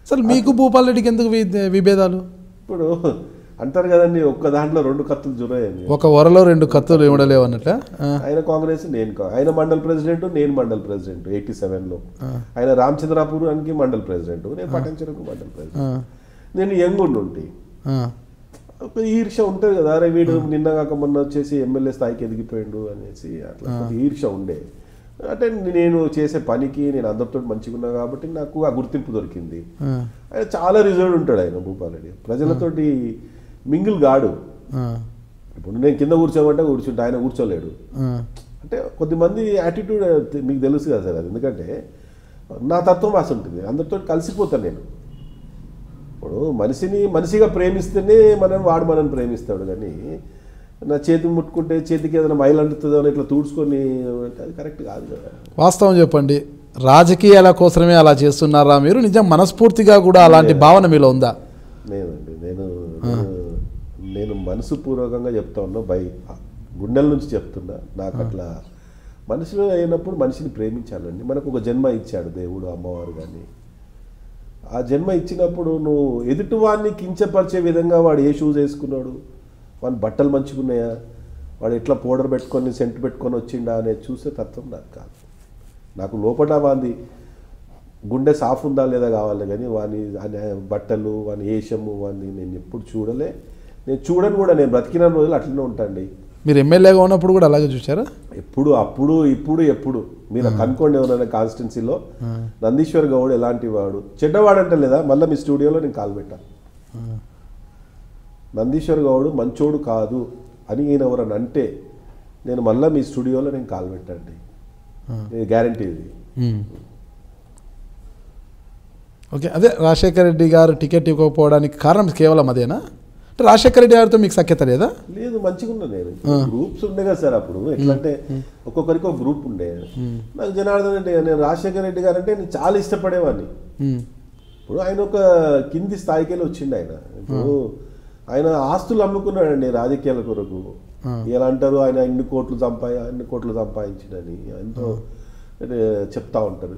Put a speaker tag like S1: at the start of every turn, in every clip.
S1: అసలు మీకు భూపాల్ రెడ్డికి ఎందుకు విభేదాలు?
S2: ఇప్పుడు అంటారు కదండి, ఒక్క దాంట్లో రెండు కత్తులు జురాయని,
S1: ఒక వరలో రెండు కత్తులు ఇవ్వడలేవు అన్నట్ల.
S2: ఆయన కాంగ్రెస్, ఆయన మండల్ ప్రెసిడెంట్, నేను మండల్ ప్రెసిడెంట్ 87లో. ఆయన రామచంద్రాపురానికి మండల్ ప్రెసిడెంట్, నేను పట్టంచెరుకు మండల్ ప్రెసిడెంట్. నేను యంగ్ ఉండి ఒక ఈర్ష ఉంటుంది కదా, అరే వీడు నిన్న కాక మొన్న వచ్చేసి ఎమ్మెల్యే స్థాయికి ఎదిగిపోయాడు అనేసి అట్లా ఈర్ష ఉండే. అంటే నేను చేసే పనికి నేను అందరితో మంచిగా ఉన్నా కాబట్టి నాకు ఆ గుర్తింపు దొరికింది. ఆయన చాలా రిజర్వ్డ్ ఉంటాడు ఆయన భూపాల్ రెడ్డి, ప్రజలతోటి మింగిల్ గాడు. ఇప్పుడు నేను కింద కూర్చోమంటే కూర్చుంటే ఆయన కూర్చోలేడు. అంటే కొద్దిమంది యాటిట్యూడ్ మీకు తెలుసు కదా సార్ అది, ఎందుకంటే నా తత్వం అసలు ఉంటుంది, అందరితో కలిసిపోతాను నేను. ఇప్పుడు మనిషిగా ప్రేమిస్తేనే వాడు మనల్ని ప్రేమిస్తాడు, కానీ నా చేతి ముట్టుకుంటే చేతికి ఏదైనా మైలు అంటుతుందో అని ఇట్లా తూడ్చుకొని అది కరెక్ట్ కాదు కదా.
S1: వాస్తవం చెప్పండి, రాజకీయాల కోసమే అలా చేస్తున్నారా మీరు? నిజం మనస్ఫూర్తిగా కూడా అలాంటి భావన మీలో ఉందా?
S2: నేను మనసుపూర్వకంగా చెప్తా ఉన్నా, గుండెల నుంచి చెప్తున్నా. నాకు అట్లా మనుషులు అయినప్పుడు మనిషిని ప్రేమించాలండి. మనకు ఒక జన్మ ఇచ్చాడు దేవుడు, అమ్మవారు. కానీ ఆ జన్మ ఇచ్చినప్పుడు నువ్వు ఎదుటివాడిని కించపరిచే విధంగా వాడు ఏ షూస్ వేసుకున్నాడు, వాని బట్టలు మంచిగున్నాయా, వాడు ఎట్లా పౌడర్ పెట్టుకొని సెంట్ పెట్టుకొని వచ్చిండా అనేది చూసే తత్వం నాకు కాదు. నాకు లోపల వాని గుండె సాఫ్ ఉందా లేదా కావాలి, కానీ వాని బట్టలు, వాని వేషము, వాని నేను ఎప్పుడు చూడలే. నేను చూడను కూడా, నేను బ్రతికిన రోజులు అట్లనే ఉంటాండి.
S1: మీరు ఎమ్మెల్యేగా ఉన్నప్పుడు కూడా అలాగే చూసారా? ఎప్పుడు మీరు కనుక్కోండి ఎవరైనా కాన్స్టిట్యున్సీలో. నందీశ్వర్ గౌడ్ ఎలాంటి వాడు, చెడ్డవాడు అంటే లేదా, మళ్ళీ మీ స్టూడియోలో నేను కాల్ పెట్టా. నందీశ్వర్ గౌడ్ మంచోడు కాదు అని ఈయన ఎవరని అంటే నేను మళ్ళీ మీ స్టూడియోలో నేను కాల్ పెట్టండి, గ్యారంటీ ఇది. ఓకే, అదే రాజశేఖర రెడ్డి గారు టికెట్ ఇవ్వకపోవడానికి కారణం కేవలం అదేనా? అంటే రాజశేఖర రెడ్డి గారితో మీకు సఖ్యత లేదా?
S2: లేదు, మంచిగా ఉన్నా నేను. గ్రూప్స్ ఉండే కదా సార్ అప్పుడు, ఎట్లంటే ఒక్కొక్కరికి ఒక గ్రూప్ ఉండే. నాకు జనార్దన్ రెడ్డి, నేను రాజశేఖర రెడ్డి గారు అంటే నేను చాలా ఇష్టపడేవాడిని. ఇప్పుడు ఆయన ఒక కింది స్థాయికి వెళ్ళి వచ్చిండు ఆయన. ఇప్పుడు ఆయన ఆస్తులు అమ్ముకున్నాడండి రాజకీయాల కొరకు. ఎలా అంటారు, ఆయన అన్ని కోట్లు సంపాదించిందని ఎంతో చెప్తా ఉంటారు.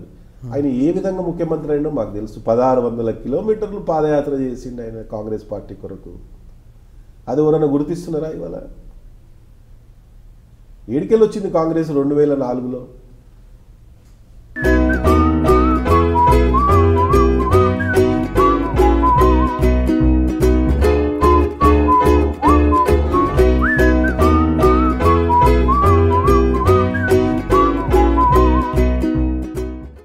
S2: ఆయన ఏ విధంగా ముఖ్యమంత్రి అయినా మాకు తెలుసు. 1600 కిలోమీటర్లు పాదయాత్ర చేసిండు ఆయన కాంగ్రెస్ పార్టీ కొరకు. అది ఎవరైనా గుర్తిస్తున్నారా ఇవాళ? ఏడికెళ్ళి వచ్చింది కాంగ్రెస్ 2004లో?